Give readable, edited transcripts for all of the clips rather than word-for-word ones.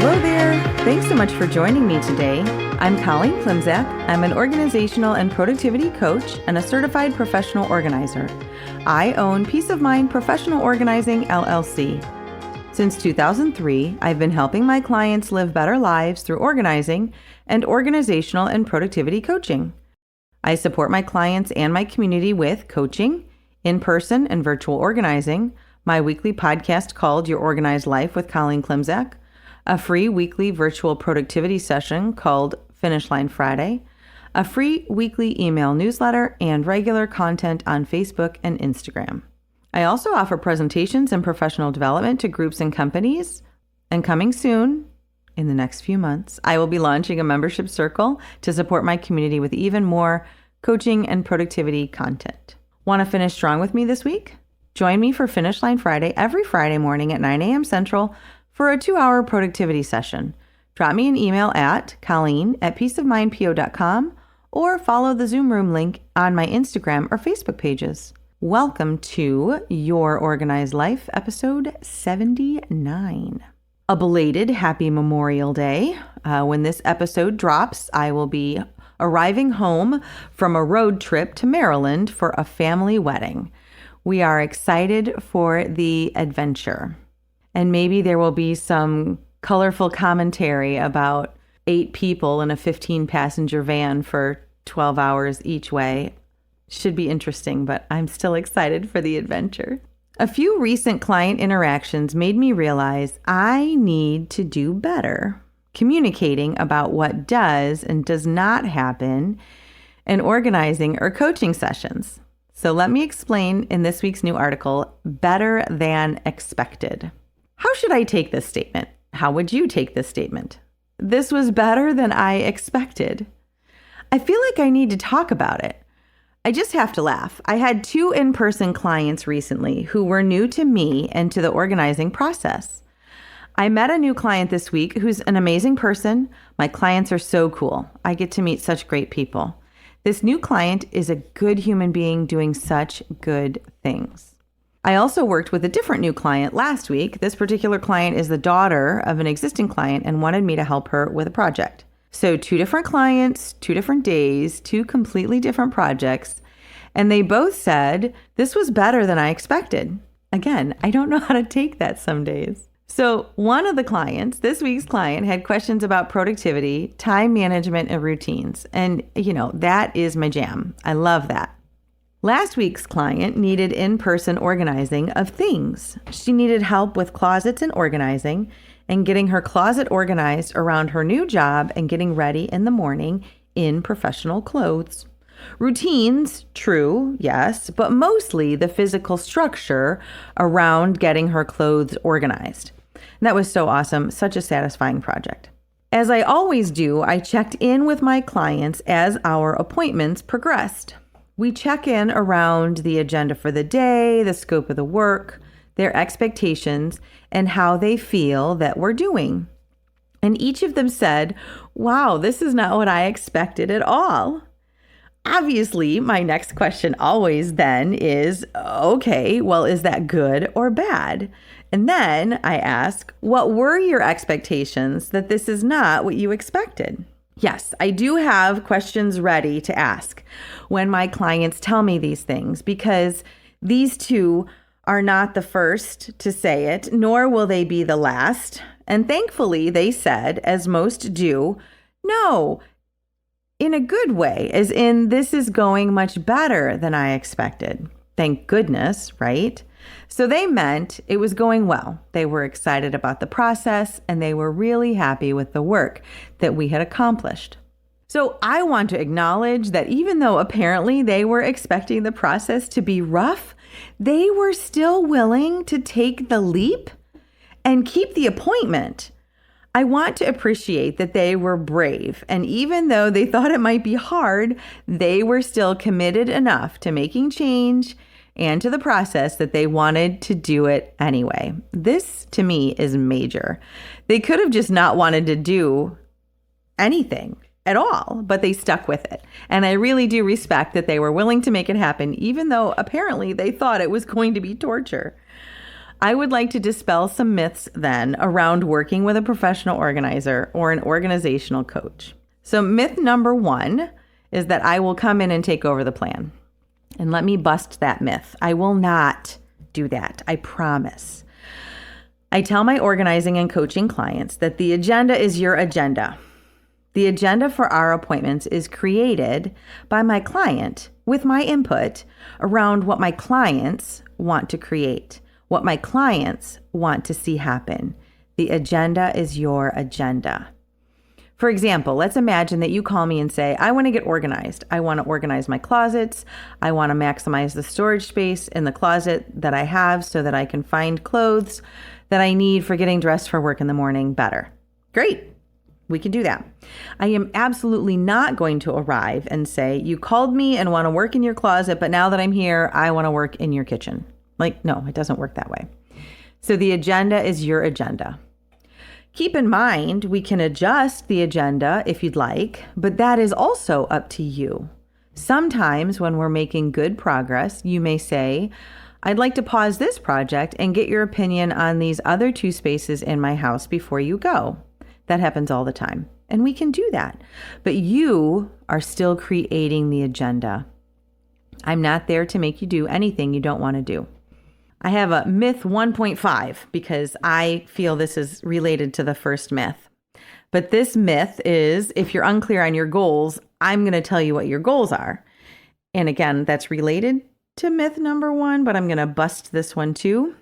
Hello there. Thanks so much for joining me today. I'm Colleen Klimczak. I'm an organizational and productivity coach and a certified professional organizer. I own Peace of Mind Professional Organizing, LLC. Since 2003, I've been helping my clients live better lives through organizing and organizational and productivity coaching. I support my clients and my community with coaching, in-person and virtual organizing, my weekly podcast called Your Organized Life with Colleen Klimczak, a free weekly virtual productivity session called Finish Line Friday, a free weekly email newsletter, and regular content on Facebook and Instagram. I also offer presentations and professional development to groups and companies. And coming soon, in the next few months, I will be launching a membership circle to support my community with even more coaching and productivity content. Want to finish strong with me this week? Join me for Finish Line Friday every Friday morning at 9 a.m. Central for a 2-hour productivity session. Drop me an email at colleen@peaceofmindpo.com or follow the Zoom room link on my Instagram or Facebook pages. Welcome to Your Organized Life, episode 79. A belated happy Memorial Day. When this episode drops, I will be arriving home from a road trip to Maryland for a family wedding. We are excited for the adventure. And maybe there will be some colorful commentary about 8 people in a 15-passenger van for 12 hours each way. Should be interesting, but I'm still excited for the adventure. A few recent client interactions made me realize I need to do better communicating about what does and does not happen in organizing or coaching sessions. So let me explain in this week's new article, Better Than Expected. How should I take this statement? How would you take this statement? This was better than I expected. I feel like I need to talk about it. I just have to laugh. I had 2 in-person clients recently who were new to me and to the organizing process. I met a new client this week who's an amazing person. My clients are so cool. I get to meet such great people. This new client is a good human being doing such good things. I also worked with a different new client last week. This particular client is the daughter of an existing client and wanted me to help her with a project. So 2 different clients, 2 different days, 2 completely different projects. And they both said, this was better than I expected. Again, I don't know how to take that some days. So one of the clients, this week's client, had questions about productivity, time management, and routines. And, that is my jam. I love that. Last week's client needed in-person organizing of things. She needed help with closets and organizing and getting her closet organized around her new job and getting ready in the morning in professional clothes. Routines, true, yes, but mostly the physical structure around getting her clothes organized. And that was so awesome, such a satisfying project. As I always do, I checked in with my clients as our appointments progressed. We check in around the agenda for the day, the scope of the work, their expectations, and how they feel that we're doing. And each of them said, wow, this is not what I expected at all. Obviously, my next question always then is, okay, well, is that good or bad? And then I ask, what were your expectations that this is not what you expected? Yes, I do have questions ready to ask when my clients tell me these things, because these 2 are not the first to say it, nor will they be the last. And thankfully, they said, as most do, no, in a good way, as in this is going much better than I expected. Thank goodness, right? So they meant it was going well. They were excited about the process and they were really happy with the work that we had accomplished. So I want to acknowledge that even though apparently they were expecting the process to be rough, they were still willing to take the leap and keep the appointment. I want to appreciate that they were brave, and even though they thought it might be hard, they were still committed enough to making change and to the process that they wanted to do it anyway. This, to me, is major. They could have just not wanted to do anything at all, but they stuck with it. And I really do respect that they were willing to make it happen, even though apparently they thought it was going to be torture. I would like to dispel some myths then around working with a professional organizer or an organizational coach. So myth number 1 is that I will come in and take over the plan. And let me bust that myth. I will not do that. I promise. I tell my organizing and coaching clients that the agenda is your agenda. The agenda for our appointments is created by my client with my input around what my clients want to create, what my clients want to see happen. The agenda is your agenda. For example, let's imagine that you call me and say, I want to get organized. I want to organize my closets. I want to maximize the storage space in the closet that I have so that I can find clothes that I need for getting dressed for work in the morning better. Great. We can do that. I am absolutely not going to arrive and say, you called me and want to work in your closet, but now that I'm here, I want to work in your kitchen. No, it doesn't work that way. So the agenda is your agenda. Keep in mind, we can adjust the agenda if you'd like, but that is also up to you. Sometimes when we're making good progress, you may say, I'd like to pause this project and get your opinion on these other 2 spaces in my house before you go. That happens all the time, and we can do that. But you are still creating the agenda. I'm not there to make you do anything you don't want to do. I have a myth 1.5 because I feel this is related to the first myth. But this myth is, if you're unclear on your goals, I'm going to tell you what your goals are. And again, that's related to myth number 1, but I'm going to bust this one too.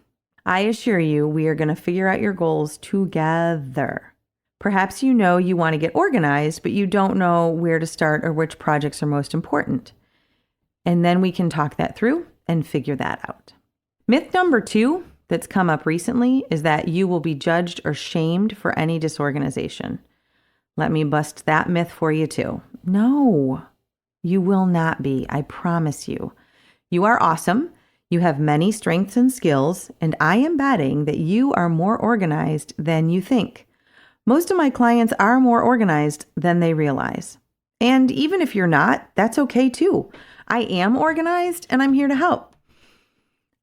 I assure you, we are going to figure out your goals together. Perhaps you know you want to get organized, but you don't know where to start or which projects are most important. And then we can talk that through and figure that out. Myth number 2 that's come up recently is that you will be judged or shamed for any disorganization. Let me bust that myth for you too. No, you will not be. I promise you. You are awesome. You have many strengths and skills, and I am betting that you are more organized than you think. Most of my clients are more organized than they realize. And even if you're not, that's okay too. I am organized and I'm here to help.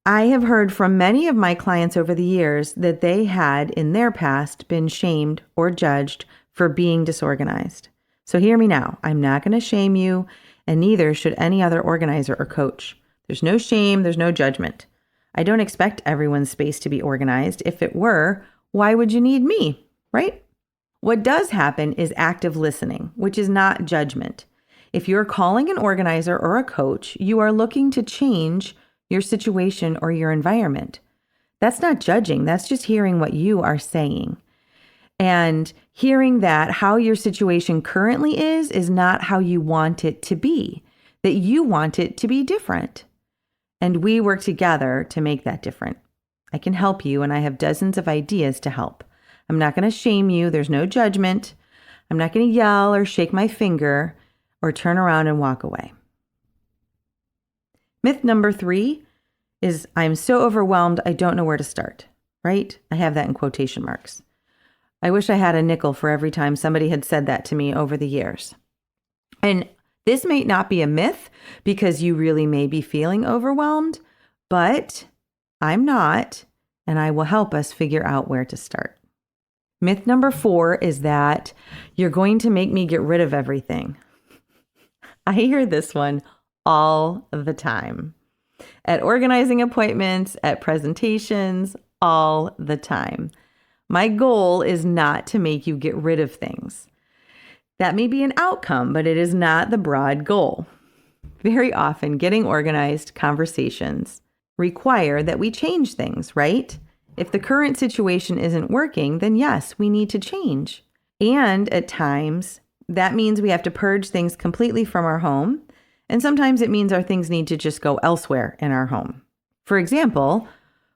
I have heard from many of my clients over the years that they had in their past been shamed or judged for being disorganized. So hear me now. I'm not going to shame you, and neither should any other organizer or coach. There's no shame. There's no judgment. I don't expect everyone's space to be organized. If it were, why would you need me, right? What does happen is active listening, which is not judgment. If you're calling an organizer or a coach, you are looking to change your situation or your environment. That's not judging. That's just hearing what you are saying. And hearing that how your situation currently is not how you want it to be, that you want it to be different. And we work together to make that different. I can help you, and I have dozens of ideas to help. I'm not going to shame you. There's no judgment. I'm not going to yell or shake my finger or turn around and walk away. Myth number 3 is I'm so overwhelmed, I don't know where to start, right? I have that in quotation marks. I wish I had a nickel for every time somebody had said that to me over the years. And this may not be a myth because you really may be feeling overwhelmed, but I'm not, and I will help us figure out where to start. Myth number 4 is that you're going to make me get rid of everything. I hear this one all the time. At organizing appointments, at presentations, all the time. My goal is not to make you get rid of things. That may be an outcome, but it is not the broad goal. Very often, getting organized conversations require that we change things, right? If the current situation isn't working, then yes, we need to change. And at times, that means we have to purge things completely from our home. And sometimes it means our things need to just go elsewhere in our home. For example,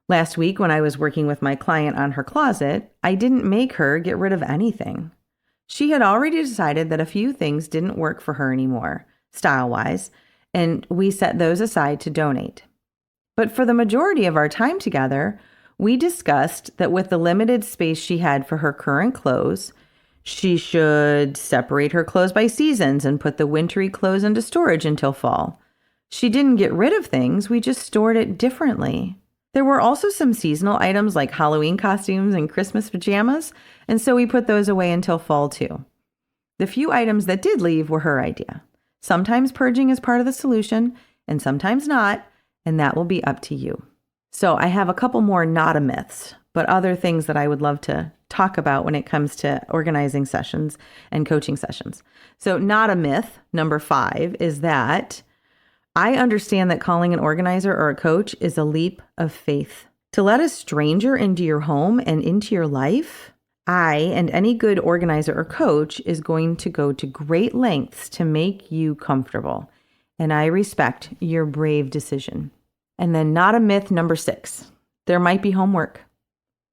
last week when I was working with my client on her closet, I didn't make her get rid of anything. She had already decided that a few things didn't work for her anymore, style-wise, and we set those aside to donate. But for the majority of our time together, we discussed that with the limited space she had for her current clothes, she should separate her clothes by seasons and put the wintry clothes into storage until fall. She didn't get rid of things, we just stored it differently. There were also some seasonal items like Halloween costumes and Christmas pajamas, and so we put those away until fall too. The few items that did leave were her idea. Sometimes purging is part of the solution, and sometimes not, and that will be up to you. So I have a couple more not a myths, but other things that I would love to talk about when it comes to organizing sessions and coaching sessions. So not a myth, number 5, is that I understand that calling an organizer or a coach is a leap of faith. To let a stranger into your home and into your life, I and any good organizer or coach is going to go to great lengths to make you comfortable. And I respect your brave decision. And then not a myth, number 6. There might be homework.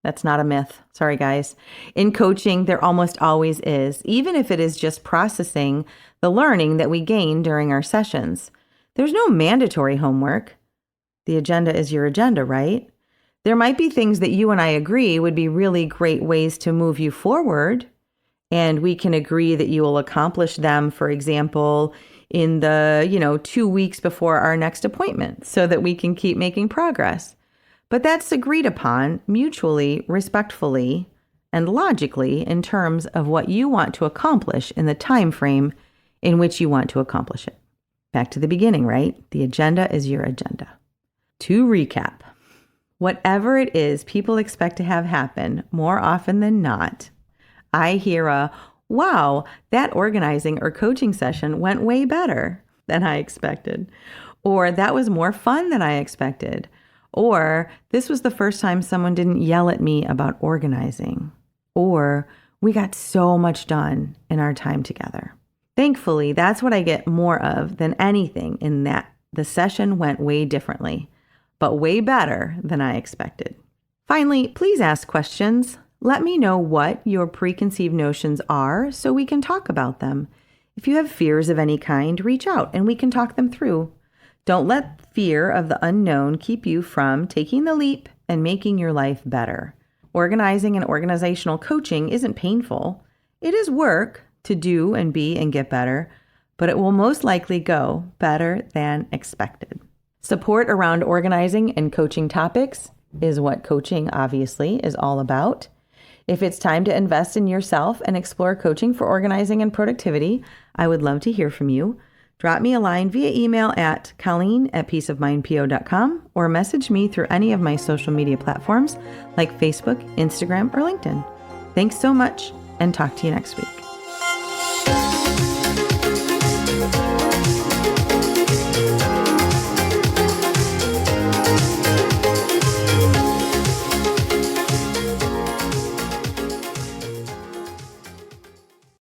That's not a myth. Sorry, guys. In coaching, there almost always is, even if it is just processing the learning that we gain during our sessions. There's no mandatory homework. The agenda is your agenda, right? There might be things that you and I agree would be really great ways to move you forward, and we can agree that you will accomplish them, for example, in the, 2 weeks before our next appointment so that we can keep making progress. But that's agreed upon mutually, respectfully, and logically in terms of what you want to accomplish in the time frame in which you want to accomplish it. Back to the beginning, right? The agenda is your agenda. To recap, whatever it is people expect to have happen, more often than not, I hear wow, that organizing or coaching session went way better than I expected. Or that was more fun than I expected. Or this was the first time someone didn't yell at me about organizing. Or we got so much done in our time together. Thankfully, that's what I get more of than anything, in that the session went way differently, but way better than I expected. Finally, please ask questions. Let me know what your preconceived notions are so we can talk about them. If you have fears of any kind, reach out and we can talk them through. Don't let fear of the unknown keep you from taking the leap and making your life better. Organizing and organizational coaching isn't painful. It is work to do and be and get better, but it will most likely go better than expected. Support around organizing and coaching topics is what coaching obviously is all about. If it's time to invest in yourself and explore coaching for organizing and productivity, I would love to hear from you. Drop me a line via email at colleen@peaceofmindpo.com or message me through any of my social media platforms like Facebook, Instagram, or LinkedIn. Thanks so much, and talk to you next week.